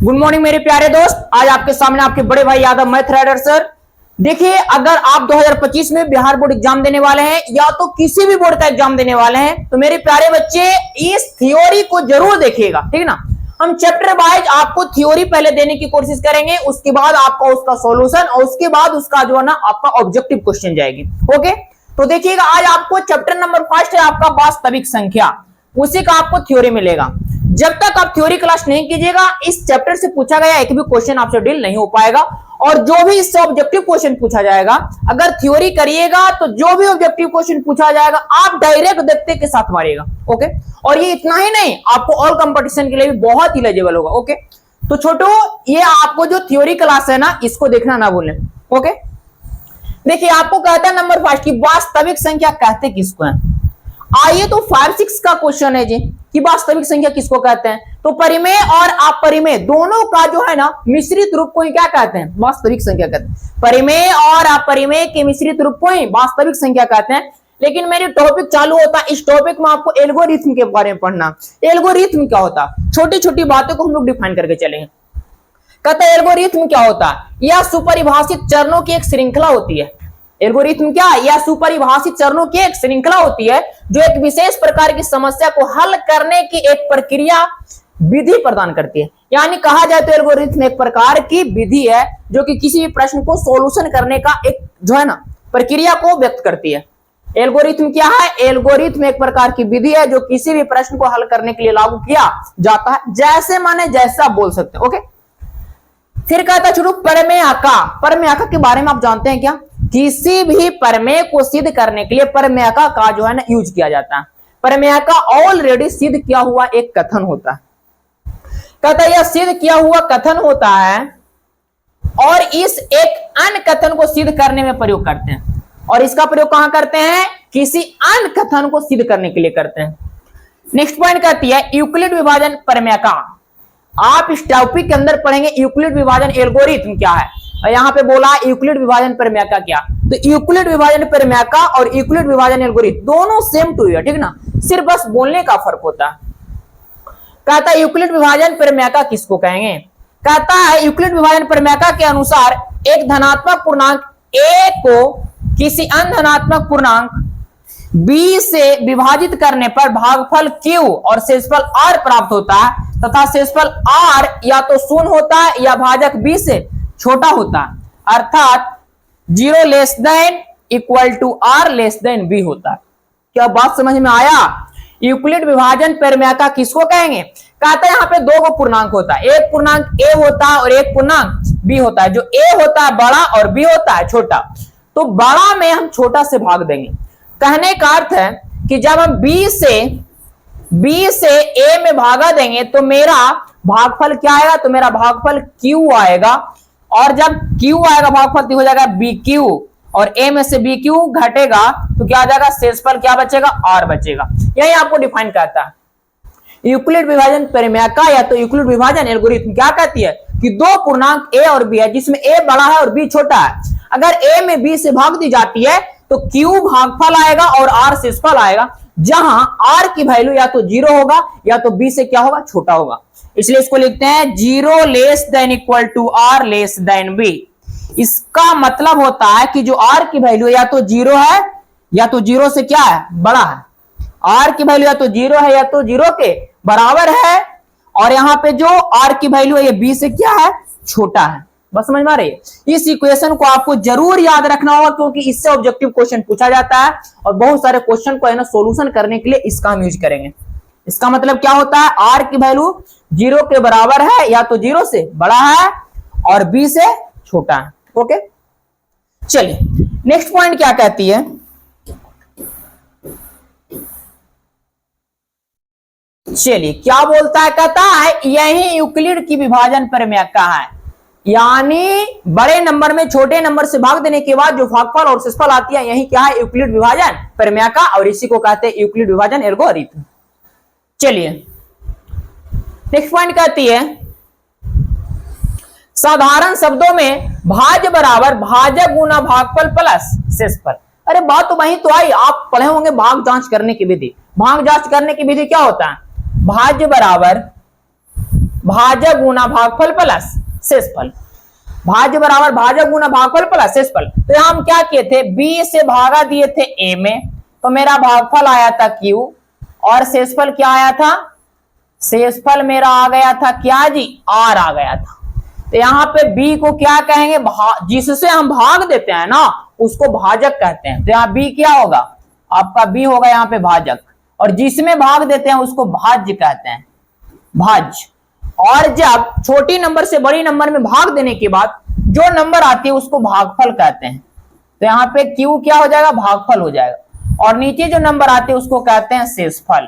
Good morning मेरे प्यारे दोस्त। आज आपके सामने आपके बड़े भाई यादव मैथ राइडर सर। देखिए, अगर आप 2025 में बिहार बोर्ड एग्जाम देने वाले हैं या तो किसी भी बोर्ड का एग्जाम देने वाले हैं तो मेरे प्यारे बच्चे इस थ्योरी को जरूर देखिएगा, ठीक ना। हम चैप्टर वाइज आपको थ्योरी पहले देने की कोशिश करेंगे, उसके बाद आपका उसका सॉल्यूशन और उसके बाद उसका जो है ना आपका ऑब्जेक्टिव क्वेश्चन जाएगी। ओके, तो देखिएगा, आज आपको चैप्टर नंबर 1 है आपका वास्तविक संख्या, उसी का आपको थ्योरी मिलेगा। जब तक आप थ्योरी क्लास नहीं कीजिएगा, इस चैप्टर से पूछा गया एक भी क्वेश्चन आपसे डील नहीं हो पाएगा। और जो भी इससे ऑब्जेक्टिव क्वेश्चन पूछा जाएगा, अगर थ्योरी करिएगा तो जो भी ऑब्जेक्टिव क्वेश्चन पूछा जाएगा आप डायरेक्ट देखते के साथ मारिएगा। ओके, और ये इतना ही नहीं, आपको ऑल कंपटीशन के लिए भी बहुत इलिजिबल होगा। ओके, तो छोटो, ये आपको जो थ्योरी क्लास है ना, इसको देखना ना भूलें। ओके, देखिए, आपको कहता है नंबर 5 की वास्तविक संख्या कहते किसको है। आइए तो 5-6 का क्वेश्चन है जी कि वास्तविक संख्या किसको कहते हैं। तो परिमेय और अपरिमेय दोनों का जो है ना मिश्रित रूप को ही क्या कहते हैं, वास्तविक संख्या कहते हैं। परिमेय और अपरिमेय के मिश्रित रूप को ही वास्तविक संख्या कहते हैं। लेकिन मेरी टॉपिक चालू होता है, इस टॉपिक में आपको एल्गोरिथम के बारे में पढ़ना। एल्गोरिथम क्या होता है, छोटी छोटी बातों को हम लोग डिफाइन करके चलेंगे। कहते हैं एल्गोरिथम क्या होता है, यह सुपरिभाषित चरणों की एक श्रृंखला होती है। एल्गोरिथम क्या है, यह सुपरिभाषित चरणों की एक श्रृंखला होती है जो एक विशेष प्रकार की समस्या को हल करने की एक प्रक्रिया विधि प्रदान करती है। यानी कहा जाए तो एल्गोरिथम एक प्रकार की विधि है जो कि किसी भी प्रश्न को सॉल्यूशन करने का एक जो है ना प्रक्रिया को व्यक्त करती है। एल्गोरिथम क्या है, एल्गोरिथम एक प्रकार की विधि है जो किसी भी प्रश्न को हल करने के लिए लागू किया जाता है। जैसे माने जैसा बोल सकते हैं। ओके, फिर कहता है परमेयका के बारे में आप जानते हैं क्या। किसी भी प्रमेय को सिद्ध करने के लिए परमेयका का जो है ना यूज किया जाता है। परमेयका ऑलरेडी सिद्ध किया हुआ एक कथन होता है। कहता है यह सिद्ध किया हुआ कथन होता है और इस एक अन्य कथन को सिद्ध करने में प्रयोग करते हैं। और इसका प्रयोग कहां करते हैं, किसी अन्य कथन को सिद्ध करने के लिए करते हैं। नेक्स्ट पॉइंट कहती है यूक्लिड विभाजन परमेयका। आप इस टॉपिक के अंदर पढ़ेंगे यूक्लिड विभाजन एल्गोरिथम क्या है, और यहां पे बोला यूक्लिड विभाजन परमेयका क्या। तो यूक्लिड विभाजन परमेयका और यूक्लिड विभाजन एल्गोरिथम दोनों सेम टू है, ठीक ना, सिर्फ बस बोलने का फर्क होता है। कहता है यूक्लिड विभाजन परमेयका किसको कहेंगे। कहता है यूक्लिड विभाजन परमेयका के अनुसार एक धनात्मक पूर्णांक a को किसी अन्य धनात्मक पूर्णांक b से विभाजित करने पर भागफल q और शेषफल r प्राप्त होता है तथा शेषफल r या तो शून्य होता है या भाजक b से छोटा होता है, अर्थात 0 less than equal to r less than b होता है। क्या बात समझ में आया। यूक्लिड विभाजन परमेयका किसको कहेंगे। कहता है यहाँ पे दो पूर्णांक होता है, एक पूर्णांक a होता है और एक पूर्णांक b होता है। जो a होता है बड़ा और b होता है छोटा। तो बड़ा में हम छोटा से भाग देंगे। कहने का अर्थ है कि जब हम b से a में भागा देंगे तो मेरा भागफल क्या आएगा, तो मेरा भागफल q आएगा। और जब q आएगा भागफल तो हो जाएगा bq, और a में से bq घटेगा तो क्या आ जाएगा, शेषफल क्या बचेगा, r बचेगा। यही आपको डिफाइन करता है यूक्लिड विभाजन परमेयका या तो यूक्लिड विभाजन एल्गोरिथम क्या कहती है कि दो पूर्णांक a और b है जिसमें a बड़ा है और b छोटा है। अगर a में b से भाग दी जाती है तो q भागफल आएगा और r शेषफल आएगा, जहां r की वैल्यू या तो 0 होगा या तो b से क्या होगा, छोटा होगा। इसलिए इसको लिखते हैं 0 less than equal to r less than b। इसका मतलब होता है कि जो r की वैल्यू या तो 0 है या तो 0 से क्या है, बड़ा है। r की वैल्यू या तो 0 है या तो 0 के बराबर है, और यहां पे जो r की वैल्यू है ये b से क्या है, छोटा है। बस समझ में आ रही है। इस इक्वेशन को आपको जरूर याद रखना होगा क्योंकि इससे ऑब्जेक्टिव क्वेश्चन पूछा जाता है और बहुत सारे क्वेश्चन को है ना सोल्यूशन करने के लिए इसका हम यूज करेंगे। इसका मतलब क्या होता है, r की वैल्यू 0 के बराबर है या तो 0 से बड़ा है और b से छोटा है। ओके, चलिए नेक्स्ट पॉइंट क्या कहती है। चलिए क्या बोलता है, कहता है यही यूक्लिड की विभाजन परमेयका है। यानी बड़े नंबर में छोटे नंबर से भाग देने के बाद जो भागफल और शेषफल आती है, यही क्या है, यूक्लिड विभाजन परमेयका, और इसी को कहते हैं यूक्लिड विभाजन एल्गोरिथम। चलिए नेक्स्ट पॉइंट कहती है साधारण शब्दों में भाज्य बराबर भाजक गुना भागफल प्लस शेषफल। अरे बात तो वही तो आई, आप पढ़े होंगे भाग जांच करने की विधि। भाग जांच करने की विधि क्या होता है, भाज्य बराबर भाजक गुना भागफल प्लस शेषफल, भाज्य बराबर भाजक गुना भागफल प्लस शेषफल। तो यहां हम क्या किए थे, b से भागा दिए थे a में, तो मेरा भागफल आया था q और शेषफल क्या आया था, शेषफल मेरा आ गया था क्या जी, r आ गया था। तो यहाँ पे b को क्या कहेंगे, जिससे हम भाग देते हैं ना उसको भाजक कहते हैं। तो यहाँ b क्या होगा, आपका b होगा यहाँ पे भाजक, और जिसमें भाग देते हैं उसको भाज्य कहते हैं, भाज्य। और जब छोटी नंबर से बड़ी नंबर में भाग देने के बाद जो नंबर आती है उसको भागफल कहते हैं। तो यहाँ पे q क्या हो जाएगा, भागफल हो जाएगा, और नीचे जो नंबर आते हैं उसको कहते हैं शेषफल।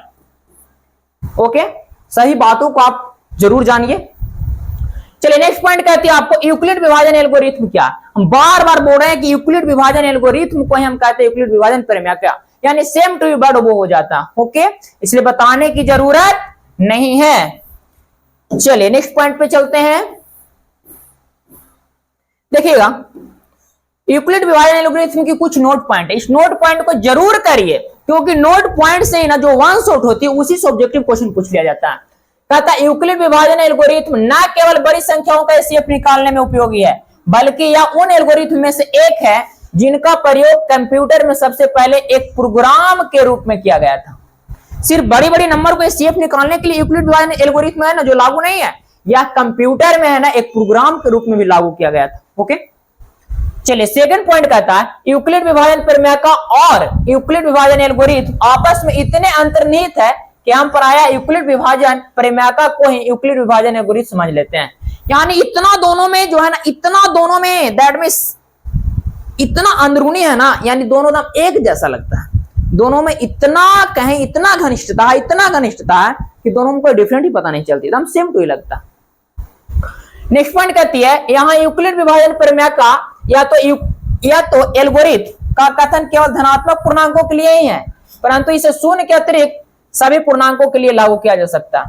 ओके, सही बातों को आप जरूर जानिए। चलिए नेक्स्ट पॉइंट कहती है आपको यूक्लिड विभाजन एल्गोरिथम क्या। हम बार बार बोल रहे हैं कि यूक्लिड विभाजन एल्गोरिथम को ही हम कहते हैं यूक्लिड विभाजन प्रमेय क्या, यानी सेम टू वर्ड वो हो जाता। ओके, इसलिए बताने की जरूरत नहीं है। चलिए नेक्स्ट पॉइंट पे चलते हैं। देखिएगा यूक्लिड विभाजन एल्गोरिथम की कुछ नोट पॉइंट है, इस नोट पॉइंट को जरूर करिए, क्योंकि नोट पॉइंट से ही ना जो वन शॉट होती है उसी से ऑब्जेक्टिव क्वेश्चन पूछ लिया जाता है। कहता है यूक्लिड विभाजन एल्गोरिथम न केवल बड़ी संख्याओं का एचसीएफ निकालने में उपयोगी है, बल्कि यह उन एल्गोरिथम में से एक है जिनका प्रयोग कंप्यूटर में सबसे पहले एक प्रोग्राम के रूप में किया गया था। सिर्फ बड़ी बड़ी नंबर को एचसीएफ निकालने के लिए यूक्लिड विभाजन एल्गोरिथम है ना जो लागू नहीं है, यह कंप्यूटर में है ना एक प्रोग्राम के रूप में भी लागू किया गया था। ओके, चलिए सेकंड पॉइंट कहता है यूक्लिड विभाजन प्रमेय का और यूक्लिड विभाजन एल्गोरिथम आपस में इतने अंतर्निहित है कि हम प्रायः यूक्लिड विभाजन प्रमेय को ही यूक्लिड विभाजन एल्गोरिथम समझ लेते हैं। यानी इतना दोनों में जो है ना, इतना दोनों में दैट मींस इतना अंदरूनी है ना, यानी दोनों नाम एक जैसा लगता है, दोनों में इतना कहें इतना घनिष्ठता है कि दोनों में कोई डिफरेंट ही पता नहीं चलती, एकदम सेम टू ही लगता। नेक्स्ट पॉइंट कहती है यहां यूक्लिड विभाजन प्रमेय का या तो एल्गोरिथम का कथन केवल धनात्मक पूर्णांकों के लिए ही है, परंतु इसे शून्य के अतिरिक्त सभी पूर्णांकों के लिए लागू किया जा सकता है।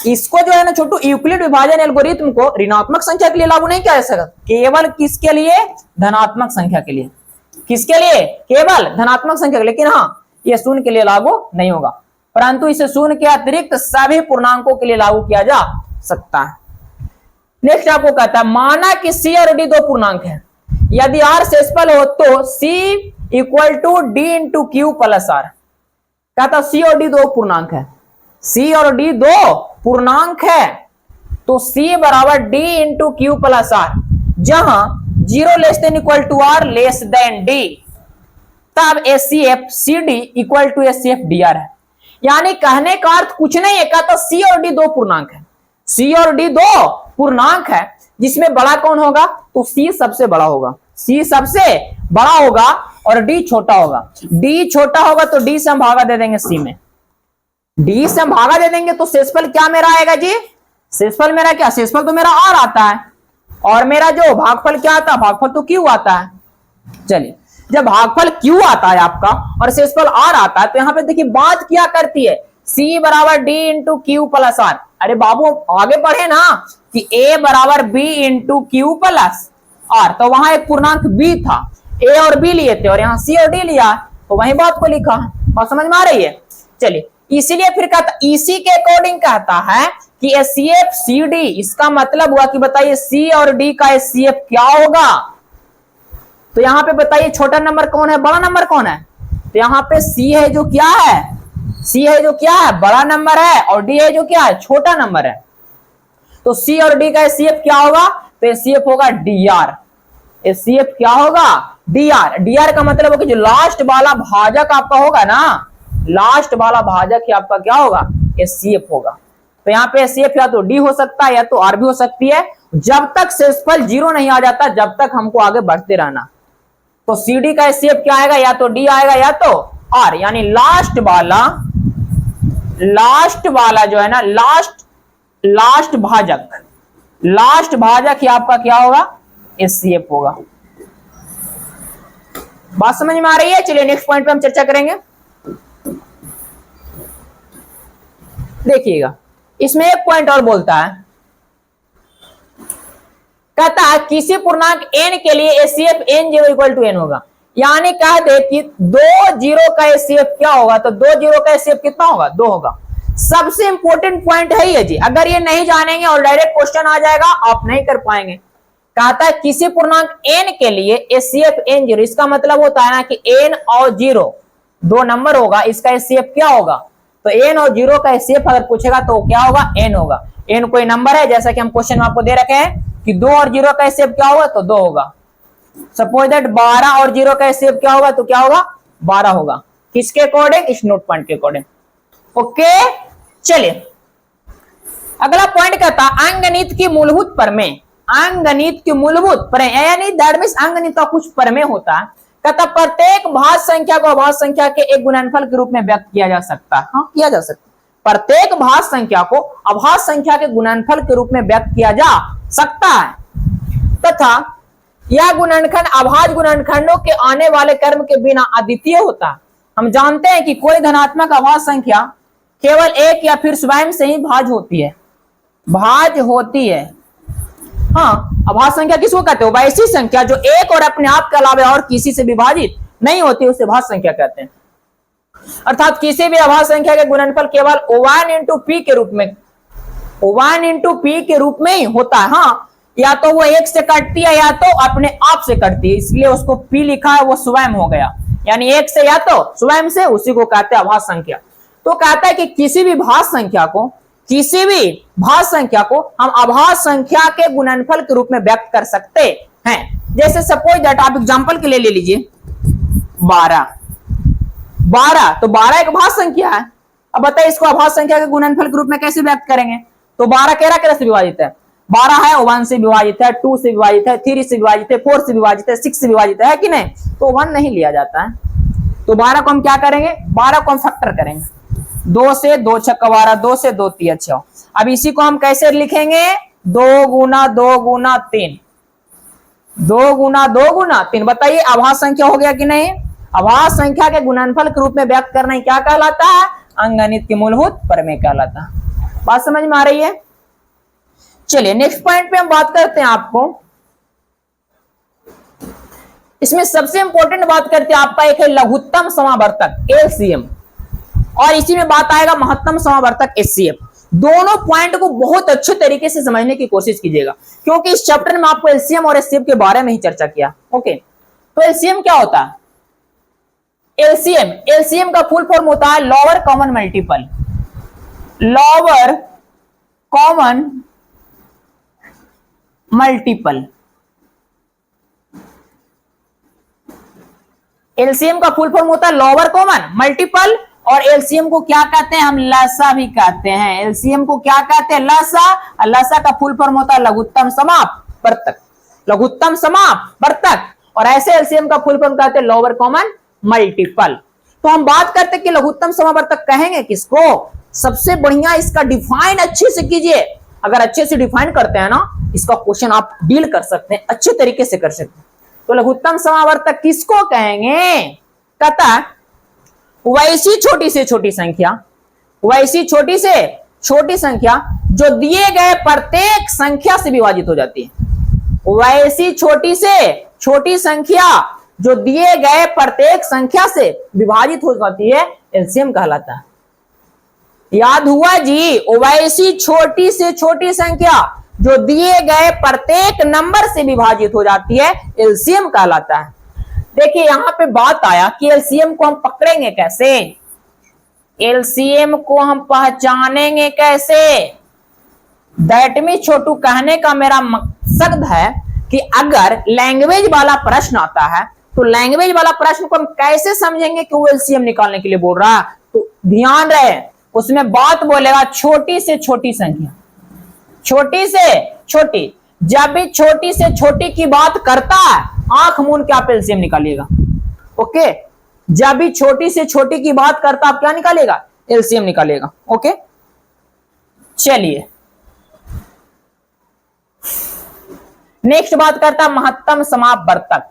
इसको जो है ना छोटू, यूक्लिड विभाजन एल्गोरिथम को ऋणात्मक संख्या के लिए लागू नहीं किया जा सकता, केवल किसके लिए, धनात्मक संख्या के लिए। किसके लिए, केवल धनात्मक संख्या, लेकिन हाँ यह शून्य के लिए लागू नहीं होगा, परंतु इसे शून्य के अतिरिक्त सभी पूर्णांकों के लिए लागू किया जा सकता है। नेक्स्ट आपको कहता है माना कि सी और डी दो पूर्णांक है, यदि आर शेषफल हो तो C equal to D into Q plus R. कहता सी और डी दो पूर्णांक है, सी और डी दो पूर्णांक है, तो सी बराबर D into Q plus R, जहां zero less than equal to R less than D, तब HCF C D equal to HCF D R है। यानी कहने का अर्थ कुछ नहीं है, कहता सी और डी दो पूर्णांक है, सी और डी दो पूर्णांक है, जिसमें बड़ा कौन होगा, तो सी सबसे बड़ा होगा, सी सबसे बड़ा होगा और डी छोटा होगा। डी छोटा होगा तो डी से हम भागा दे देंगे सी में, डी से हम भागा दे देंगे तो शेषफल क्या मेरा आएगा जी, शेषफल मेरा क्या, शेषफल तो मेरा आर आता है, और मेरा जो भागफल क्या आता है, भागफल तो क्यू आता है। चलिए जब भागफल क्यू आता है आपका और शेषफल आर आता है, तो यहां पे देखिए बात क्या करती है, सी बराबर D into Q plus R. अरे बाबू आगे बढ़े ना कि ए बराबर B into Q plus R, तो वहां एक पूर्णांक बी था, ए और बी लिए थे और यहाँ सी और डी लिया, तो वही बात को लिखा है, और समझ में आ रही है। चलिए इसीलिए फिर कहता, इसी के अकॉर्डिंग कहता है कि एचसीएफ सी डी, इसका मतलब हुआ कि बताइए सी और डी का एचसीएफ क्या होगा। तो यहां पे बताइए छोटा नंबर कौन है, बड़ा नंबर कौन है, तो यहां पे सी है जो क्या है, सी है जो क्या है, बड़ा नंबर है, और डी है जो क्या है, छोटा नंबर है। तो सी और डी का एचसीएफ क्या होगा, तो एचसीएफ होगा डीआर। एचसीएफ क्या होगा, डीआर। डीआर का मतलब होगा जो लास्ट वाला भाजक आपका होगा ना, लास्ट वाला भाजक ही आपका क्या होगा, एचसीएफ होगा। तो यहाँ पे एचसीएफ या तो डी हो सकता है या तो आर भी हो सकती है, जब तक शेषफल जीरो नहीं आ जाता जब तक हमको आगे बढ़ते रहना। तो सीडी का एचसीएफ क्या आएगा, या तो डी आएगा या तो आर, यानी लास्ट वाला जो है ना, लास्ट भाजक ही आपका क्या होगा, एचसीएफ होगा। बात समझ में आ रही है। चलिए नेक्स्ट पॉइंट पे हम चर्चा करेंगे। देखिएगा इसमें एक पॉइंट और बोलता है, कहता है किसी पूर्णांक n के लिए HCF n0 equal to n होगा। यानी कह दे कि 2 जीरो का एचसीएफ क्या होगा, तो 2 जीरो का एचसीएफ कितना होगा, 2 होगा। सबसे इंपॉर्टेंट पॉइंट है ये जी, अगर ये नहीं जानेंगे और डायरेक्ट क्वेश्चन आ जाएगा आप नहीं कर पाएंगे। कहता है किसी पूर्णांक n के लिए एचसीएफ n0, इसका मतलब होता है ना कि n और 0 दो नंबर होगा, इसका एचसीएफ क्या होगा, तो n और 0 का एचसीएफ अगर पूछेगा तो क्या होगा, n होगा। n कोई नंबर है, जैसा कि हम क्वेश्चन में आपको दे रखे हैं कि 2 और 0 का एचसीएफ क्या होगा, तो 2 होगा। सपोज दैट 12 और 0 का एचसीएफ क्या होगा, तो क्या होगा, 12 होगा। किसके अकॉर्डिंग, इस नोट पॉइंट के अकॉर्डिंग। ओके, चलिए अगला पॉइंट कहता अंकगणित की मूलभूत प्रमेय। अंकगणित की मूलभूत प्रमेय यानी दैट मींस अंकगणित का कुछ प्रमेय होता है। कहता प्रत्येक भाज्य संख्या को अभाज्य संख्या के एक गुणनफल के रूप में व्यक्त किया जा सकता है। हाँ, किया जा सकता है। प्रत्येक भाज्य संख्या को अभाज्य संख्या के गुणनफल के रूप में व्यक्त किया जा सकता है तथा यह गुणनखंड अभाज्य गुणनखंडों के आने वाले क्रम के बिना अद्वितीय होता है। हम जानते हैं कि कोई धनात्मक अभाज्य संख्या केवल एक या फिर स्वयं से ही भाज्य होती है, भाज्य होती है। हाँ, अभाज्य संख्या किसको कहते हैं, वैसी संख्या जो एक और अपने आप के अलावा और किसी से विभाजित नहीं होती उसे भाज्य संख्या कहते हैं। अर्थात किसी भी अभाज्य संख्या के गुणनफल केवल 1 इंटू पी के रूप में 1 इंटू पी के रूप में ही होता है। हाँ, या तो वो एक से कटती है या तो अपने आप से कटती है, इसलिए उसको पी लिखा है, वो स्वयं हो गया, यानी एक से या तो स्वयं से, उसी को कहते हैं अभाज्य संख्या। तो कहता है कि किसी भी भाज्य संख्या को हम अभाज्य संख्या के गुणनफल के रूप में व्यक्त कर सकते हैं। जैसे सपोज दैट आप एग्जांपल के लिए ले लीजिए 12, तो 12 एक भाज्य संख्या है। अब बताइए इसको अभाज्य संख्या के गुणनफल के रूप में कैसे व्यक्त करेंगे, तो 12 केरा से विभाजित है, 12 है 1 से विभाजित है, 2 से विभाजित है, 3 से विभाजित है, 4 से विभाजित है, 6 से विभाजित है कि नहीं, तो 1 नहीं लिया जाता है। तो 12 को हम क्या करेंगे, 12 को हम फैक्टर करेंगे, 2 से 2 छक्का 12, 2 से 2 3 6। अब इसी को हम कैसे लिखेंगे, 2 गुना 2 गुना 3, 2 गुना 2 गुना 3। बताइए अभाज्य संख्या हो गया कि नहीं। अभाज्य संख्या के गुणनफल के रूप में व्यक्त करना ही क्या कहलाता है, अंकगणित की मूलभूत प्रमेय कहलाता है। बात समझ में आ रही है। चलिए नेक्स्ट पॉइंट पे हम बात करते हैं। आपको इसमें सबसे इंपॉर्टेंट बात करते हैं आपका एक है लघुत्तम समावर्तक एलसीएम, और इसी में बात आएगा महत्तम समावर्तक एचसीएफ। दोनों पॉइंट को बहुत अच्छे तरीके से समझने की कोशिश कीजिएगा, क्योंकि इस चैप्टर में आपको एलसीएम और एचसीएफ के बारे में ही चर्चा किया। ओके, तो एलसीएम क्या होता है, एलसीएम का फुल फॉर्म होता है lower common multiple, lower common multiple. LCM का फुल फॉर्म होता है लोअर कॉमन मल्टीपल, और एलसीएम को क्या कहते हैं, हम लसा भी कहते हैं। एलसीएम को क्या कहते हैं, लसा, और लसा का फुल फॉर्म होता है लघुत्तम समावर्तक, लघुत्तम समावर्तक। और ऐसे एलसीएम का फुल फॉर्म कहते हैं लोअर कॉमन मल्टीपल। तो हम बात करते हैं कि लघुत्तम समावर्तक कहेंगे किसको, सबसे बढ़िया इसका डिफाइन अच्छे से कीजिए। अगर अच्छे से डिफाइन करते हैं ना, इसका क्वेश्चन आप डील कर सकते हैं, अच्छे तरीके से कर सकते हैं। तो लघुत्तम समावर्तक किसको कहेंगे, कहता वैसी छोटी से छोटी संख्या, वैसी छोटी से छोटी संख्या जो दिए गए प्रत्येक संख्या से विभाजित हो जाती है। वैसी छोटी से छोटी संख्या जो दिए गए प्रत्येक संख्या से विभाजित हो जाती है, एलसीएम कहलाता है। याद हुआ जी, वैसी छोटी से छोटी संख्या जो दिए गए प्रत्येक नंबर से विभाजित हो जाती है, एलसीएम कहलाता है। देखिए यहां पे बात आया कि एलसीएम को हम पकड़ेंगे कैसे, एलसीएम को हम पहचानेंगे कैसे। दैट मींस छोटू कहने का मेरा मकसद है कि अगर लैंग्वेज वाला प्रश्न आता है तो लैंग्वेज वाला प्रश्न को हम कैसे समझेंगे कि वो एलसीएम निकालने के लिए बोल रहा है। तो ध्यान रहे, उसमें बात बोलेगा छोटी से छोटी संख्या, छोटी से छोटी। जब भी छोटी से छोटी की बात करता है, आंख मूंद के आप एलसीएम निकालिएगा। ओके, जब भी छोटी से छोटी की बात करता आप क्या निकालिएगा, एलसीएम निकालिएगा। ओके, चलिए नेक्स्ट बात करता महत्तम समावर्तक।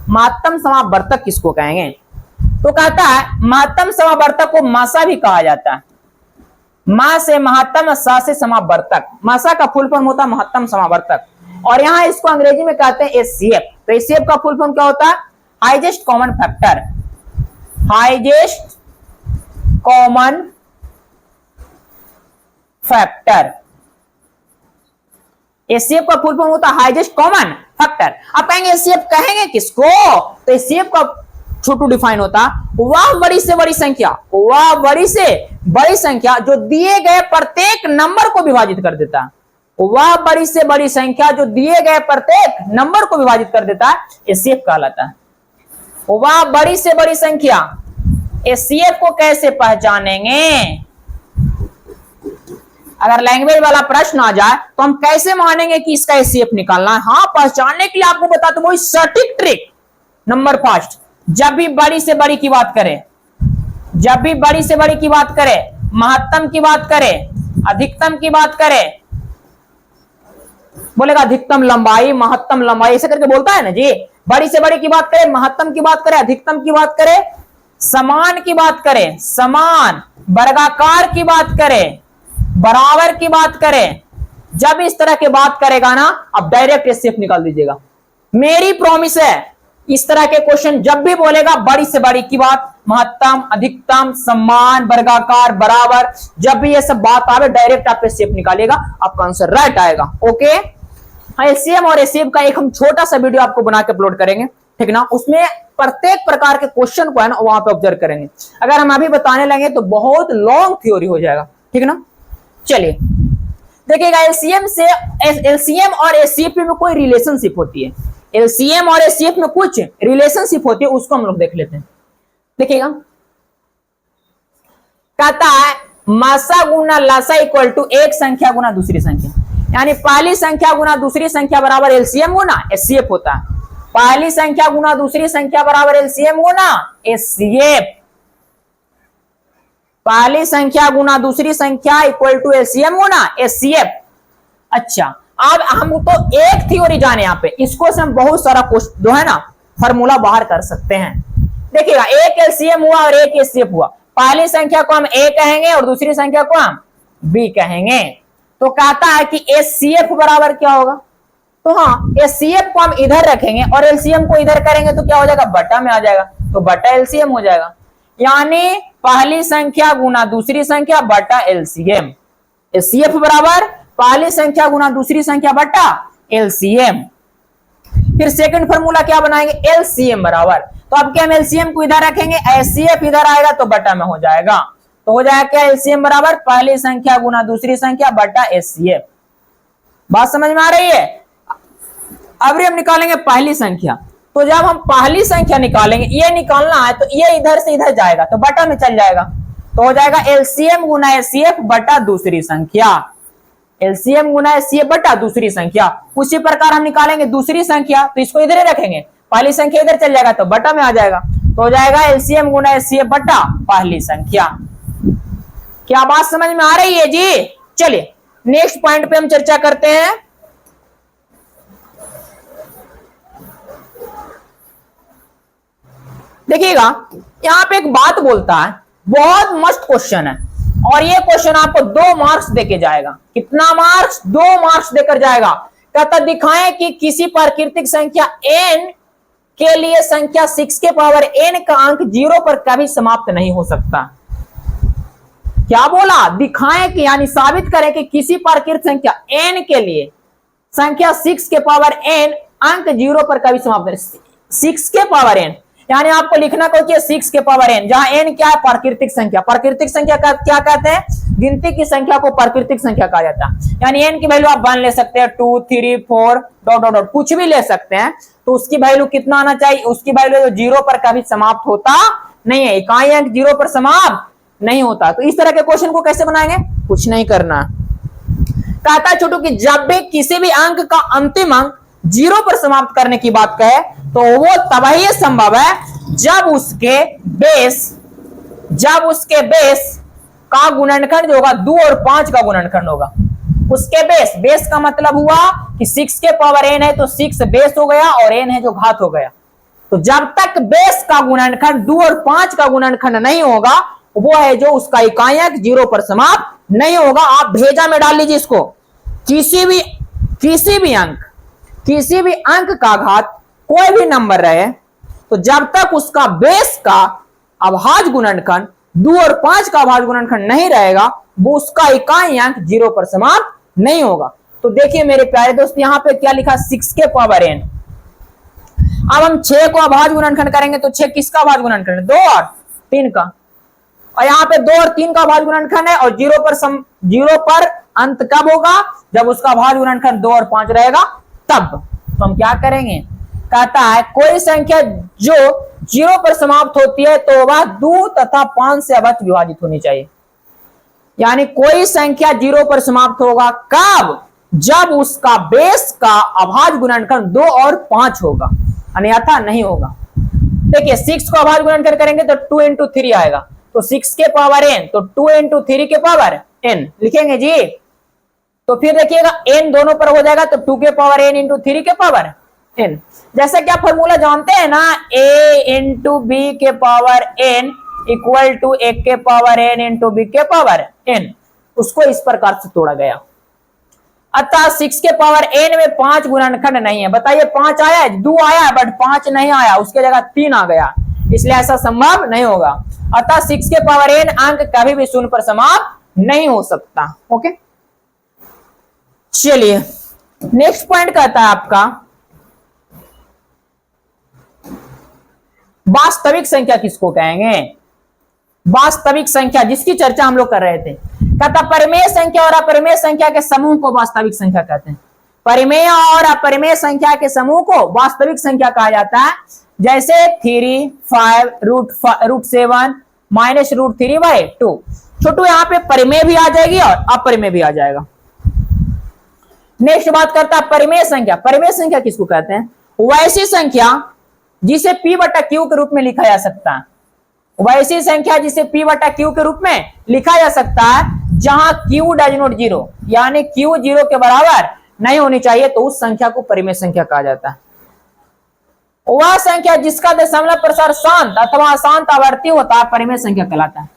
महत्तम समावर्तक किसको कहेंगे, तो कहता है महत्तम समावर्तक को मासा भी कहा जाता है। मा से महत्तम, सा से समावर्तक। मासा का फुल फॉर्म होता है महत्तम समावर्तक, और यहां इसको अंग्रेजी में कहते हैं एचसीएफ। तो एचसीएफ का फुल फॉर्म क्या होता है, highest common factor. Highest common factor. HCF का फुल फॉर्म होता है हाईएस्ट कॉमन फैक्टर। आप कहेंगे एचसीएफ कहेंगे किसको, तो एचसीएफ का छोटू डिफाइन होता वह बड़ी से बड़ी संख्या, वह बड़ी से बड़ी संख्या जो दिए गए प्रत्येक नंबर को विभाजित कर देता है, वह बड़ी से बड़ी संख्या जो दिए गए प्रत्येक नंबर को विभाजित कर देता है, एचसीएफ कहलाता है। वह बड़ी से बड़ी संख्या। एचसीएफ को कैसे पहचानेंगे? अगर लैंग्वेज वाला प्रश्न आ जाए तो हम कैसे मानेंगे कि इसका एचसीएफ निकालना है? हाँ, पहचानने के लिए आपको बता दूं वही सटीक ट्रिक। नंबर फर्स्ट, जब भी बड़ी से बड़ी की बात करें, जब भी बड़ी से बड़ी की बात करें, महत्तम की बात करें, अधिकतम की बात करें, बोलेगा अधिकतम लंबाई, महत्तम लंबाई, ऐसे करके बोलता है ना जी। बड़ी से बड़ी की बात करें, महत्तम की बात करें, अधिकतम की बात करें, समान की बात करें, समान, वर्गाकार की बात करें, बराबर की बात करें, जब इस तरह की बात करेगा ना, अब डायरेक्ट एचसीएफ निकाल दीजिएगा। मेरी प्रॉमिस है, इस तरह के क्वेश्चन जब भी बोलेगा बड़ी से बड़ी की बात, महत्तम, अधिकतम, समान, वर्गाकार, बराबर, जब भी ये सब बात आवे डायरेक्ट आप एचसीएफ निकालिएगा, आपका आंसर राइट आएगा। ओके, एचसीएफ और एचसीएफ का एक हम छोटा सा वीडियो आपको बना के अपलोड करेंगे, ठीक ना। उसमें प्रत्येक प्रकार के क्वेश्चन को है ना वहां पे ऑब्जर्व करेंगे। अगर हम अभी बताने लगे तो बहुत लॉन्ग थ्योरी हो जाएगा, ठीक ना। चलिए देखिएगा, एलसीएम और एचसीएफ में कोई रिलेशनशिप होती है। एलसीएम और एचसीएफ में कुछ रिलेशनशिप होती है, उसको हम लोग देख लेते हैं। देखिएगा, कहता है मासा गुना लासा इक्वल टू एक संख्या गुना दूसरी संख्या, यानी पहली संख्या गुना दूसरी संख्या बराबर एलसीएम गुना एचसीएफ होता है। पहली संख्या गुना दूसरी संख्या बराबर एलसीएम गुना एचसीएफ। पहली संख्या गुना दूसरी संख्या इक्वल टू एलसीएम गुना एचसीएफ। अच्छा, अब हम तो एक थ्योरी जाने यहाँ पे, इसको से हम बहुत सारा क्वेश्चन जो है ना फॉर्मूला बाहर कर सकते हैं। देखिएगा, एक एलसीएम हुआ और एक एचसीएफ हुआ। पहली संख्या को हम ए कहेंगे और दूसरी संख्या को हम बी कहेंगे। तो कहता है कि एचसीएफ बराबर क्या होगा, तो हाँ, एचसीएफ को हम इधर रखेंगे और एलसीएम को इधर करेंगे तो क्या हो जाएगा, बटा में आ जाएगा, तो बटा एलसीएम हो जाएगा। यानी पहली संख्या गुना दूसरी संख्या बटा एलसीएम। एचसीएफ बराबर पहली संख्या गुना दूसरी संख्या बटा एलसीएम। फिर सेकंड फार्मूला क्या बनाएंगे, एलसीएम बराबर, तो अब क्या हम एलसीएम को इधर रखेंगे, एचसीएफ इधर आएगा तो बटा में हो जाएगा। तो हो जाएगा क्या, एलसीएम बराबर पहली संख्या गुना दूसरी संख्या बटा एचसीएफ। बात समझ में आ रही है? अब हम निकालेंगे पहली संख्या, तो जब हम पहली संख्या निकालेंगे, ये निकालना है तो ये इधर से इधर जाएगा तो बटा में चल जाएगा, तो हो जाएगा एलसीएम गुना एचसीएफ बटा दूसरी संख्या। एलसीएम गुना एचसीएफ बटा दूसरी संख्या। उसी प्रकार हम निकालेंगे दूसरी संख्या, तो इसको इधर ही रखेंगे, पहली संख्या इधर चल जाएगा तो बटा में आ जाएगा, तो हो जाएगा एलसीएम गुना एचसीएफ बटा पहली संख्या। क्या बात समझ में आ रही है जी? चलिए नेक्स्ट पॉइंट पे हम चर्चा करते हैं। देखिएगा, यहां पे एक बात बोलता है, बहुत मस्त क्वेश्चन है, और ये क्वेश्चन आपको 2 मार्क्स देके जाएगा। कितना मार्क्स? 2 मार्क्स देकर जाएगा। कहता दिखाएं कि किसी प्राकृतिक संख्या n के लिए संख्या 6 के पावर n का अंक 0 पर कभी समाप्त नहीं हो सकता। क्या बोला? दिखाएं कि, यानी साबित करें कि किसी प्राकृतिक संख्या n के लिए संख्या 6 के पावर n अंक 0 पर कभी समाप्त नहीं। 6 के पावर n यानी आपको लिखना को 6 के पावर n, जहां n क्या है, प्राकृतिक संख्या। प्राकृतिक संख्या का क्या कहते हैं? गिनती की संख्या को प्राकृतिक संख्या कहा जाता है। यानी n की वैल्यू आप 1 ले सकते हैं, 2, 3, 4 डॉट डॉट डॉट कुछ भी ले सकते हैं। तो उसकी वैल्यू कितना आना चाहिए? उसकी वैल्यू जो 0 पर कभी समाप्त होता नहीं है, इकाई अंक 0 पर समाप्त नहीं होता। तो इस तरह के क्वेश्चन को कैसे बनाएंगे? कुछ नहीं करना। कहता है छोटू कि जब भी किसी भी अंक का अंतिम अंक 0 पर समाप्त करने की बात कहे तो वो तब ही संभव है जब उसके बेस का गुणनखंड जो होगा 2 और 5 का गुणनखंड होगा। उसके बेस का मतलब हुआ कि 6 के पावर n है तो 6 बेस हो गया और n है जो घात हो गया। तो जब तक बेस का गुणनखंड 2 और 5 का गुणनखंड नहीं होगा, वो है जो उसका इकाई अंक 0 पर समाप्त नहीं होगा। आप भेजा में डाल लीजिए इसको, किसी भी अंक का घात कोई भी नंबर रहे, तो जब तक उसका बेस का अभाज्य गुणनखंड 2 और 5 का अभाज्य गुणनखंड नहीं रहेगा, वो उसका इकाई अंक 0 पर समाप्त नहीं होगा। तो देखिए मेरे प्यारे दोस्त, यहां पे क्या लिखा, 6 के पावर n। अब हम 6 को अभाज्य गुणनखंड करेंगे तो 6 किसका अभाज्य गुणनखंड, 2 और 3 का, और यहाँ पे 2 और 3 का अभाज्य गुणनखंड है, और 0 पर अंत कब होगा, जब उसका अभाज्य गुणनखंड 2 और 5 रहेगा तब। तो हम क्या करेंगे, कहता है कोई संख्या जो 0 पर समाप्त होती है तो वह 2 तथा 5 से अवश्य विभाजित होनी चाहिए। यानी कोई संख्या 0 पर समाप्त होगा कब, जब उसका बेस का अभाज्य गुणनखंड 2 और 5 होगा, अन्यथा नहीं होगा। देखिए 6 को अभाज्य गुणनखंड करेंगे तो 2 इंटू 3 आएगा, तो 6 के पावर n, तो 2 इंटू 3 के पावर n लिखेंगे जी। तो फिर देखिएगा n दोनों पर हो जाएगा, तो 2 के पावर n इंटू 3 के पावर n। जैसे क्या फॉर्मूला जानते हैं ना, a इंटू बी के पावर n इक्वल टू 1 के पावर n इंटू बी के पावर n, उसको इस प्रकार से तोड़ा गया। अतः 6 के पावर n में 5 गुणनखंड नहीं है। बताइए 5 आया है, 2 आया है, बट 5 नहीं आया, उसके जगह 3 आ गया, इसलिए ऐसा संभव नहीं होगा। अतः 6 के पावर n अंक कभी भी 0 पर समाप्त नहीं हो सकता। ओके, चलिए नेक्स्ट पॉइंट कहता है आपका वास्तविक संख्या किसको कहेंगे। वास्तविक संख्या जिसकी चर्चा हम लोग कर रहे थे, कहता परिमेय संख्या और अपरिमेय संख्या के समूह को वास्तविक संख्या कहते हैं। परिमेय और अपरिमेय संख्या के समूह को वास्तविक संख्या कहा जाता है। जैसे 3, 5, √7 माइनस √3/2। छोटू यहाँ पे परिमेय भी आ जाएगी और अपरिमेय भी आ जाएगा। नेक्स्ट बात करता है परिमेय संख्या। परिमेय संख्या किसको कहते हैं, वैसी संख्या जिसे p बटा q के रूप में लिखा जा सकता है। वैसी संख्या जिसे p बटा q के रूप में लिखा जा सकता है जहां q डज नॉट 0, यानी q 0 के बराबर नहीं होनी चाहिए, तो उस संख्या को परिमेय संख्या कहा जाता है। वह संख्या जिसका दशमलव प्रसार शांत अथवा अशांत आवर्ती होता है परिमेय संख्या कहलाता है।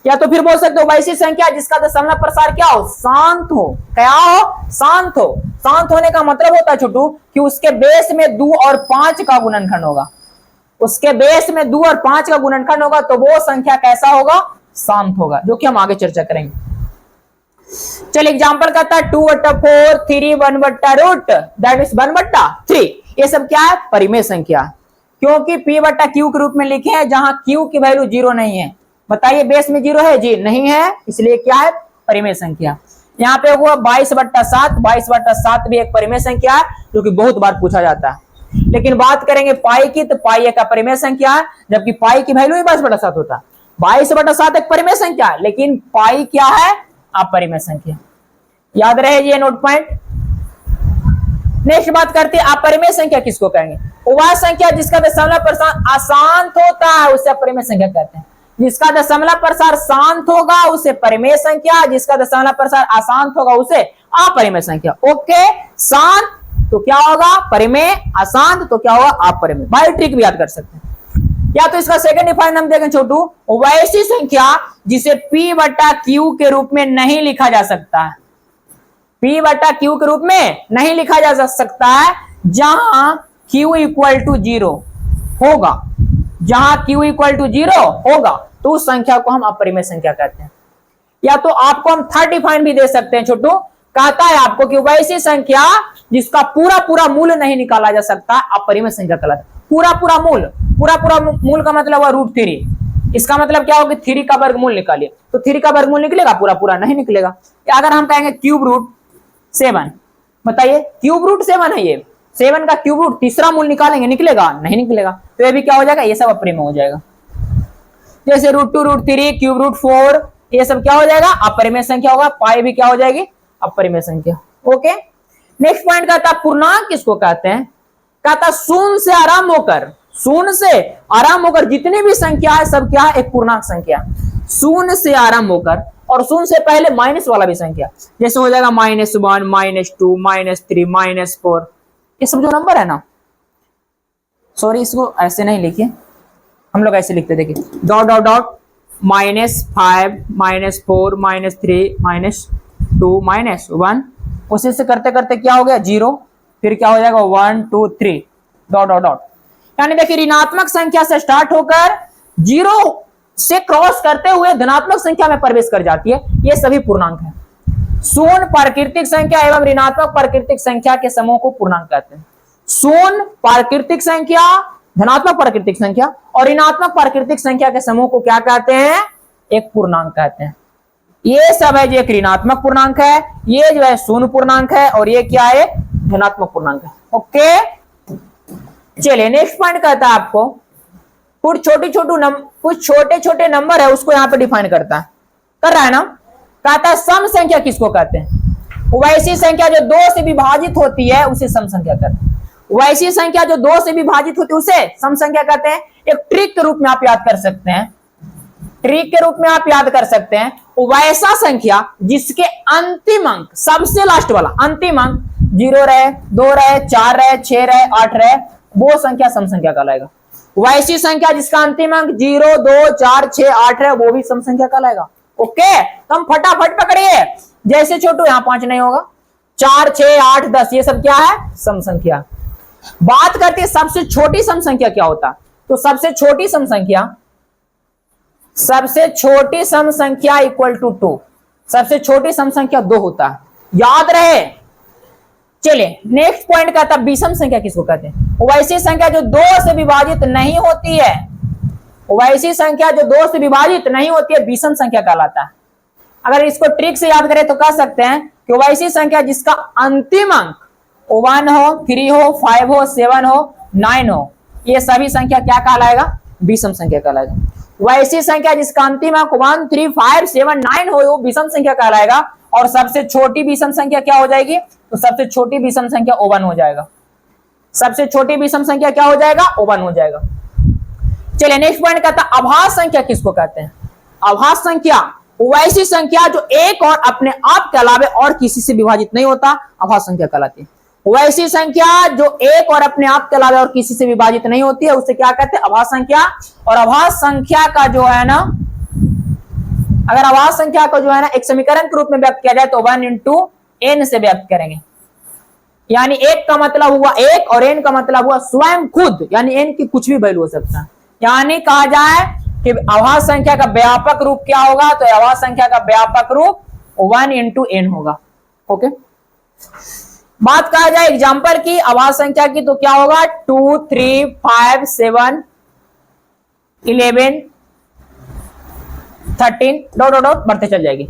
या तो फिर बोल सकते हो वैसी संख्या जिसका दशमलव प्रसार क्या हो, शांत हो। क्या हो, शांत हो। शांत होने का मतलब होता है छोटू कि उसके बेस में 2 और 5 का गुणनखंड होगा। उसके बेस में 2 और 5 का गुणनखंड होगा तो वो संख्या कैसा होगा, शांत होगा, जो कि हम आगे चर्चा करेंगे। चलिए एग्जांपल कहता है 2/4, 3, 1/√, दैट मींस 1/3। ये सब क्या है, परिमेय संख्या, क्योंकि p बटा q के रूप में लिखे हैं जहां q की वैल्यू 0 नहीं है। बताइए बेस में 0 है जी, नहीं है, इसलिए क्या है, परिमेय संख्या। यहाँ पे हुआ 22/7। 22/7 भी एक परिमेय संख्या है जो कि बहुत बार पूछा जाता है। लेकिन बात करेंगे पाई की, तो पाई एक अपरिमेय संख्या है, जबकि पाई की वैल्यू ही 22/7 होता है। 22/7 एक परिमेय संख्या है, लेकिन पाई क्या है, अपरिमेय संख्या। याद रहे ये नोट पॉइंट। नेक्स्ट बात करते हैं अपरिमेय संख्या किसको कहेंगे। वह संख्या जिसका दशमलव प्रसार अशांत होता है उसे अपरिमेय संख्या कहते हैं। जिसका दशमलव प्रसार शांत होगा उसे परिमेय संख्या, जिसका दशमलव प्रसार अशांत होगा उसे अपरिमेय संख्या। ओके, शांत तो क्या होगा, परिमेय, अशांत तो क्या होगा, अपरिमेय। बायो ट्रिक भी याद कर सकते हैं। या तो इसका सेकंड डिफाइन हम देखें छोटू, वैसी संख्या जिसे p बटा q के रूप में नहीं लिखा जा सकता है। p बटा q के रूप में नहीं लिखा जा सकता है जहां q इक्वल टू 0 होगा। जहां q इक्वल टू 0 होगा तो उस संख्या को हम अपरिमेय संख्या कहते हैं। या तो आपको हम थर्ड डिफाइन भी दे सकते हैं छोटू, कहता है आपको कि वैसी संख्या जिसका पूरा मूल नहीं निकाला जा सकता अपरिमेय संख्या कहलाता है। पूरा मूल का मतलब है √3। इसका मतलब क्या होगा, 3 का वर्गमूल निकालिए, तो 3 का वर्गमूल निकलेगा, पूरा नहीं निकलेगा। अगर हम कहेंगे √7, बताइए √7 है, ये 7 का क्यूब रूट तीसरा मूल निकालेंगे, निकलेगा, नहीं निकलेगा, तो ये भी क्या हो जाएगा, ये सब अपरिमेय हो जाएगा। जैसे √2, √3, √4 ये सब क्या हो जाएगा, अपरिमेय संख्या होगा। पाई भी क्या हो जाएगी, अपरिमेय संख्या। ओके, नेक्स्ट पॉइंट कहता है पूर्णांक किसको कहते हैं। कहता शून्य से आरंभ होकर जितनी भी संख्या है सब क्या है, एक पूर्णांक संख्या। शून्य से आरंभ होकर और शून्य से पहले माइनस वाला भी संख्या, जैसे हो जाएगा -1, -2, -3, -4, ये सब जो नंबर है ना, सॉरी इसको ऐसे नहीं लिखिए, हम लोग ऐसे लिखते, देखिए डॉट डॉट डॉट -5, -4, -3, -2, -1, उसी से करते करते क्या हो गया 0, फिर क्या हो जाएगा 1, 2, 3 डॉट डॉट डॉट। यानी देखिए ऋणात्मक संख्या से स्टार्ट होकर 0 से क्रॉस करते हुए धनात्मक संख्या में प्रवेश कर जाती है, ये सभी पूर्णांक है। शून्य प्राकृतिक संख्या एवं ऋणात्मक प्राकृतिक संख्या के समूह को पूर्णांक कहते हैं। शून्य प्राकृतिक संख्या, धनात्मक प्राकृतिक संख्या और ऋणात्मक प्राकृतिक संख्या के समूह को क्या कहते हैं? एक पूर्णांक कहते हैं। ये सब है जो एक ऋणात्मक पूर्णांक है, ये जो है शून्य पूर्णांक है और ये क्या है? धनात्मक पूर्णांक है। ओके, चलिए नेक्स्ट पॉइंट कहता है आपको कुछ छोटे छोटे नंबर है उसको यहां पे डिफाइन करता है, कर रहा है ना। कहता है सम संख्या किसको कहते हैं? वैसी संख्या जो 2 से विभाजित होती है उसे सम संख्या कहते हैं। वैसी संख्या जो 2 से विभाजित होती है उसे सम संख्या कहते हैं। एक ट्रिक के रूप में आप याद कर सकते हैं, ट्रिक के रूप में आप याद कर सकते हैं, वैसा संख्या जिसके अंतिम अंक, सबसे लास्ट वाला अंतिम अंक 0 रहे, 2 रहे, 4 रहे, 6 रहे, 8 रहे, वो संख्या सम संख्या कहलाएगा। वैसी संख्या जिसका अंतिम अंक 0, 2, 4, 6, 8 है वो भी सम संख्या कहलाएगा। ओके, तो हम फटाफट पकड़िए, जैसे छोटू यहां 5 नहीं होगा, 4, 6, 8, 10 ये सब क्या है? सम संख्या। बात करते हैं सबसे छोटी सम संख्या क्या होता, तो सबसे छोटी सम संख्या इक्वल टू 2, सबसे छोटी सम संख्या 2 होता है, याद रहे। चलिए नेक्स्ट पॉइंट कहता है विषम संख्या किसको कहते हैं? वैसी संख्या जो 2 से विभाजित नहीं होती है, वैसी संख्या जो 2 से विभाजित नहीं होती है विषम संख्या कहलाता है। अगर इसको ट्रिक से याद करें तो कह सकते हैं कि वैसी संख्या जिसका अंतिम अंक 1 हो, 3 हो, 5 हो, 7 हो, 9 हो, ये सभी संख्या क्या कहलाएगा? विषम संख्या कहलाएगा। वैसी संख्या जिसका अंतिम अंक 1, 3, 5, 7, 9 हो वो विषम संख्या कहलाएगा। और सबसे छोटी विषम संख्या क्या हो जाएगी? तो सबसे छोटी विषम संख्या 1 हो जाएगा। सबसे छोटी विषम संख्या क्या हो जाएगा? 1 हो जाएगा। चलिए नेक्स्ट पॉइंट कहता है आभास संख्या किसको कहते हैं? आभास संख्या वैसी संख्या जो एक और अपने आप के अलावे और किसी से विभाजित नहीं होता, आभास संख्या कहलाती है। वैसी संख्या जो एक और अपने आप के अलावा और किसी से विभाजित नहीं होती है उसे क्या कहते हैं? आभास संख्या। और आभास संख्या का जो है ना, अगर आभास संख्या को जो है ना एक समीकरण के रूप में व्यक्त किया जाए तो 1 into n से व्यक्त करेंगे। यानी एक का मतलब हुआ एक और n का मतलब हुआ स्वयं खुद, यानी n की कुछ भी वैल्यू हो सकता है। यानी कहा जाए कि आभास संख्या का व्यापक रूप क्या होगा? तो आभास संख्या का व्यापक रूप 1 into n होगा। ओके, बात कहा जाए एग्जाम्पल की आभास संख्या की तो क्या होगा? 2, 3, 5, 7, 11, 13 डॉट डॉट डॉट बढ़ते चल जाएगी।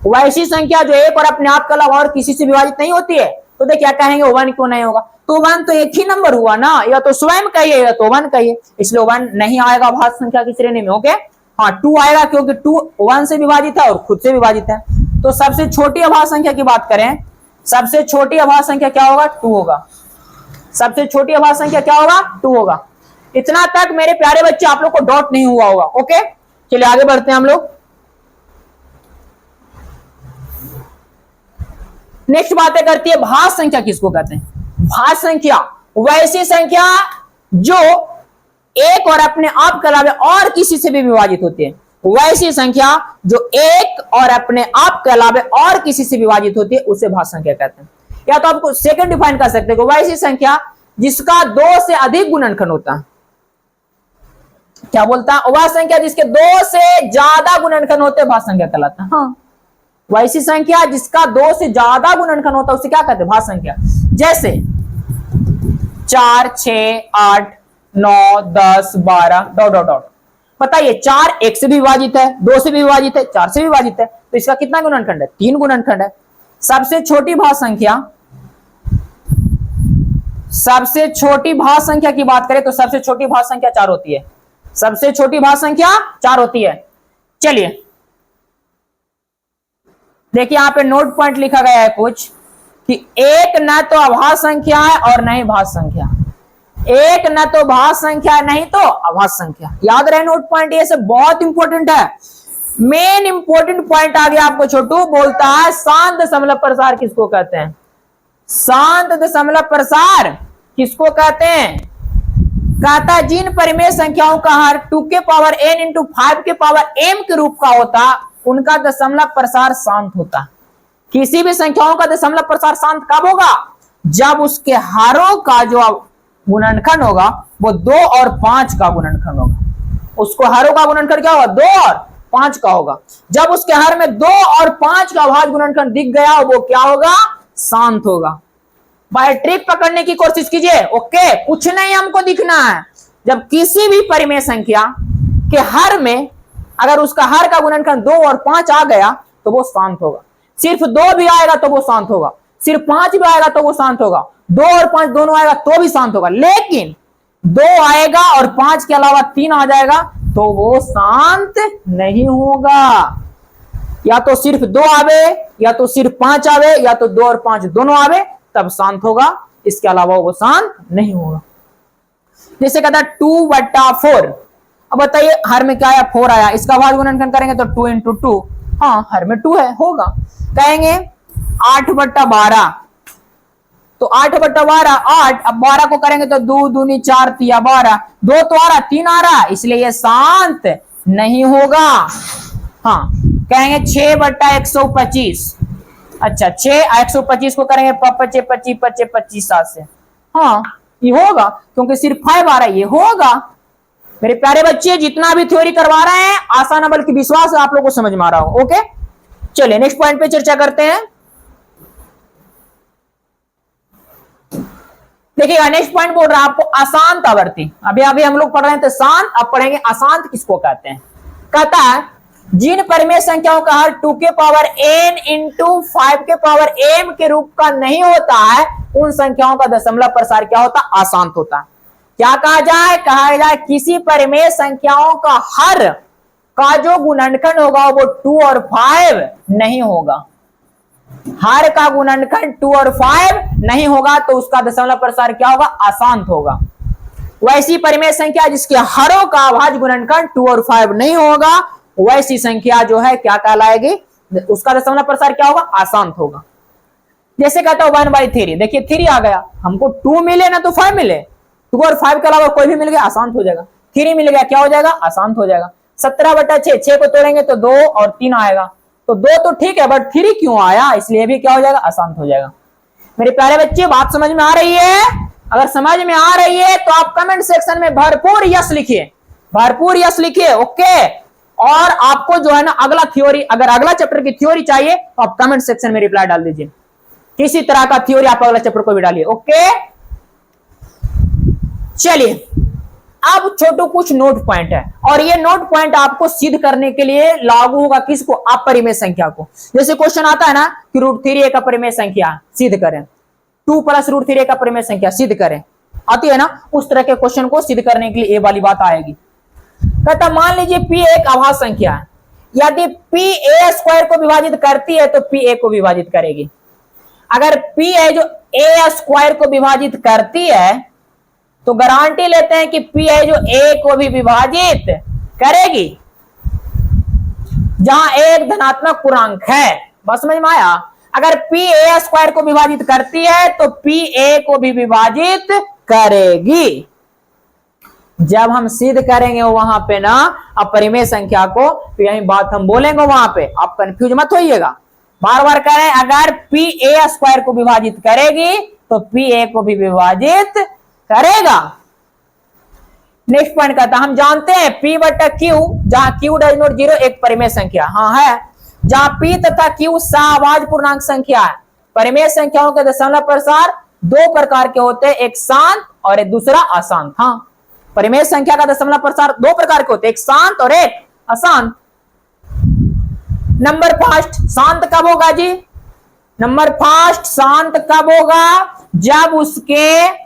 वैसी संख्या जो एक और अपने आप के अलावा और किसी से विभाजित नहीं होती है तो देखिए क्या कहेंगे? 1 क्यों नहीं होगा? तो 1 तो एक ही नंबर हुआ ना, या तो स्वयं कहिए या तो 1 कहिए, इसलिए 1 नहीं आएगा आभास संख्या की श्रेणी में। ओके, हाँ 2 आएगा क्योंकि 2 1 से विभाजित है और खुद से विभाजित है। तो सबसे छोटी आभास संख्या की बात करें, सबसे छोटी आभास संख्या क्या होगा? 2 होगा। सबसे छोटी आभास संख्या क्या होगा? 2 होगा। इतना तक मेरे प्यारे बच्चे आप लोग को डॉट नहीं हुआ होगा। ओके, चलिए आगे बढ़ते हैं हम लोग। नेक्स्ट बातें करती है भाज्य संख्या किसको कहते हैं? भाज्य संख्या वैसी संख्या जो एक और अपने आप के अलावा और किसी से भी विभाजित होती है। वैसी संख्या जो एक और अपने आप के अलावा और किसी से विभाजित होती है उसे भाज्य संख्या कहते हैं। या तो आपको सेकंड डिफाइन कर सकते हैं, वैसी संख्या जिसका 2 से अधिक गुणनखंड होता है। क्या बोलता है? वह संख्या जिसके 2 से ज्यादा गुणनखंड होते हैं भाज्य संख्या कहलाता है। हाँ, वैसी संख्या जिसका 2 से ज्यादा गुणनखंड होता है उसे क्या कहते हैं? भाज्य संख्या। जैसे 4, 6, 8, 9, 10, 12 डॉट डॉट डॉट। बताइए 4 1 से भी विभाजित है, 2 से भी विभाजित है, 4 से भी विभाजित है, तो इसका कितना गुणनखंड है? 3 गुणनखंड है। सबसे छोटी भाज्य संख्या की बात करें तो सबसे छोटी भाज्य संख्या 4 होती है। सबसे छोटी भाज्य संख्या 4 होती है। चलिए देखिए यहां पे नोट पॉइंट लिखा गया है कुछ कि एक न तो अभाज्य संख्या है और नहीं भाज्य संख्या। एक न तो भाज्य संख्या नहीं तो अभाज्य संख्या। याद रहे नोट पॉइंट, ये सब बहुत इंपॉर्टेंट है। मेन इंपॉर्टेंट पॉइंट आ गया आपको छोटू, बोलता है शांत दशमलव प्रसार किसको कहते हैं? शांत दशमलव प्रसार किसको कहते हैं? कहता है जिन परिमेय संख्याओं का हर 2 के पावर n इंटू 5 के पावर m के रूप का होता उनका दशमलव प्रसार शांत होता। किसी भी संख्याओं का दशमलव प्रसार शांत कब होगा? जब उसके हारों का जो गुणनखंड होगा वो 2 और 5 का गुणनखंड होगा। उसको हरों का गुणनखंड क्या होगा, 2 और 5 का होगा। जब उसके हर में 2 और 5 का अभाज्य गुणनखंड दिख गया वो क्या होगा, शांत होगा। भाई ट्रिक पकड़ने की कोशिश कीजिए। ओके, कुछ नहीं हमको दिखना है, जब किसी भी परिमेय संख्या के हर में अगर उसका हर का गुणनखंड 2 और 5 आ गया तो वो शांत होगा। सिर्फ 2 भी आएगा तो वो शांत होगा, सिर्फ 5 भी आएगा तो वो शांत होगा, 2 और 5 दोनों आएगा तो भी शांत होगा। लेकिन 2 आएगा और 5 के अलावा 3 आ जाएगा तो वो शांत नहीं होगा। या तो सिर्फ 2 आवे, या तो सिर्फ 5 आवे, या तो 2 और 5 दोनों आवे तब शांत होगा, इसके अलावा वो शांत नहीं होगा। जैसे कहता है 2/4। अब बताइए हर में क्या आया, 4 आया, इसका अभाज्य गुणनखंड करेंगे तो 2 × 2, हाँ हर में 2 है, होगा। कहेंगे 8/12, तो 8/12 8, अब 12 को करेंगे तो 2 दूनी 4 3 12, 2 तो आ रहा, 3 आ रहा, इसलिए ये शांत नहीं होगा। हाँ कहेंगे 6/125, अच्छा 6 125 को करेंगे 25 25 25 25 7 से, हाँ ये होगा क्योंकि सिर्फ 5 आ रहा है, ये होगा। मेरे प्यारे बच्चे जितना भी थ्योरी करवा रहे हैं आसान है, बल्कि विश्वास आप लोगों को समझ में आ रहा हो। ओके चलिए नेक्स्ट पॉइंट पे चर्चा करते हैं। देखिएगा नेक्स्ट पॉइंट बोल रहा है आपको अशांत आवर्ती। अभी हम लोग पढ़ रहे थे शांत, अब पढ़ेंगे अशांत किसको कहते हैं। कहता है जिन परिमेय संख्याओं का हर 2 के पावर n इंटू 5 के पावर m के रूप का नहीं होता है उन संख्याओं का दशमलव प्रसार क्या होता है, अशांत होता है। क्या कहा जाए, कहा जाए किसी परिमेय संख्याओं का हर का जो गुणनखंड होगा वो 2 और 5 नहीं होगा। हर का गुणनखंड 2 और 5 नहीं होगा तो उसका दशमलव प्रसार क्या होगा, अशांत होगा। वैसी परिमेय संख्या जिसके हरों का अभाज्य गुणनखंड 2 और 5 नहीं होगा वैसी संख्या जो है क्या कहलाएगी, उसका दशमलव प्रसार क्या होगा, अशांत होगा। जैसे कहता हूं 1/3, देखिए 3 आ गया, हमको 2 मिले ना तो 5 मिले, 2 और 5 के अलावा कोई भी मिल गया अशांत हो जाएगा। 3 मिल गया क्या हो जाएगा, अशांत हो जाएगा। 17/6, 6 को तोड़ेंगे तो 2 और 3 आएगा, तो 2 तो ठीक है बट 3 क्यों आया, इसलिए भी क्या हो जाएगा, अशांत हो जाएगा। मेरे प्यारे बच्चे बात समझ में आ रही है? अगर समझ में आ रही है तो आप कमेंट सेक्शन में भरपूर यस लिखिए, भरपूर यस लिखिए। ओके, और आपको जो है ना अगला थ्योरी, अगर अगला चैप्टर की थ्योरी चाहिए तो आप कमेंट सेक्शन में रिप्लाई डाल दीजिए, किसी तरह का थ्योरी आप अगला चैप्टर को भी डालिए। ओके चलिए अब छोटू कुछ नोट पॉइंट है, और ये नोट पॉइंट आपको सिद्ध करने के लिए लागू होगा किसको, अपरिमेय संख्या को। जैसे क्वेश्चन आता है ना कि √3 एक अपरिमेय संख्या सिद्ध करें, 2 + √3 एक अपरिमेय संख्या सिद्ध करें, आती है ना, उस तरह के क्वेश्चन को सिद्ध करने के लिए ये वाली बात आएगी। कहता मान लीजिए p एक अभाज्य संख्या है, यदि p a² को विभाजित करती है तो p a को विभाजित करेगी। अगर p है जो a² को विभाजित करती है तो गारंटी लेते हैं कि p है जो a को भी विभाजित करेगी, जहां एक धनात्मक पूर्णांक है। बस समझ में आया? अगर p a² को विभाजित करती है तो p a को भी विभाजित करेगी। जब हम सिद्ध करेंगे वहां पे ना अपरिमेय संख्या को, तो यही बात हम बोलेंगे वहां पे, आप कंफ्यूज मत होइएगा। बार बार कह रहे हैं अगर p a² को विभाजित करेगी तो p a को भी विभाजित करेगा। नेक्स्ट पॉइंट कहता हम जानते हैं p/q जहां q डज नॉट 0 एक परिमेय संख्या हाँ है, जहां p तथा q सह-अभाज्य पूर्णांक संख्या है। परिमेय संख्याओं के दशमलव प्रसार 2 प्रकार के होते हैं, एक शांत और एक दूसरा अशांत। हाँ परिमेय संख्या का दशमलव प्रसार 2 प्रकार के होते हैं, एक शांत और एक अशांत। नंबर फर्स्ट शांत कब होगा जी, नंबर फर्स्ट शांत कब होगा, जब उसके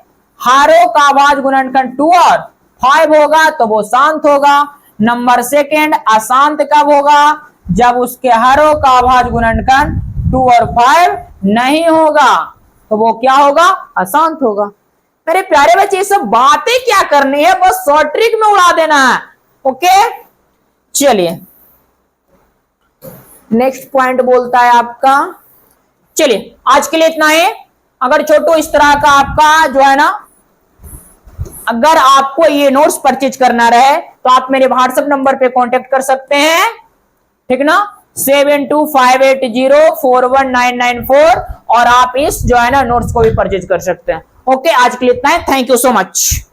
हारों का अभाज्य गुणनखंड 2 और 5 होगा तो वो शांत होगा। नंबर सेकंड अशांत कब होगा, जब उसके हारों का अभाज्य गुणनखंड 2 और 5 नहीं होगा तो वो क्या होगा, अशांत होगा। मेरे प्यारे बच्चे ये सब बातें क्या करनी है, बस शॉर्ट ट्रिक में उड़ा देना है। ओके चलिए नेक्स्ट पॉइंट बोलता है आपका, चलिए आज के लिए इतना ही। अगर छोटू इस तरह का आपका जो है ना, अगर आपको ये नोट्स परचेज करना रहे तो आप मेरे व्हाट्सएप नंबर पे कांटेक्ट कर सकते हैं, ठीक ना, 7258041994, और आप इस जो है ना नोट्स को भी परचेज कर सकते हैं। ओके आज के लिए इतना है, थैंक यू सो मच।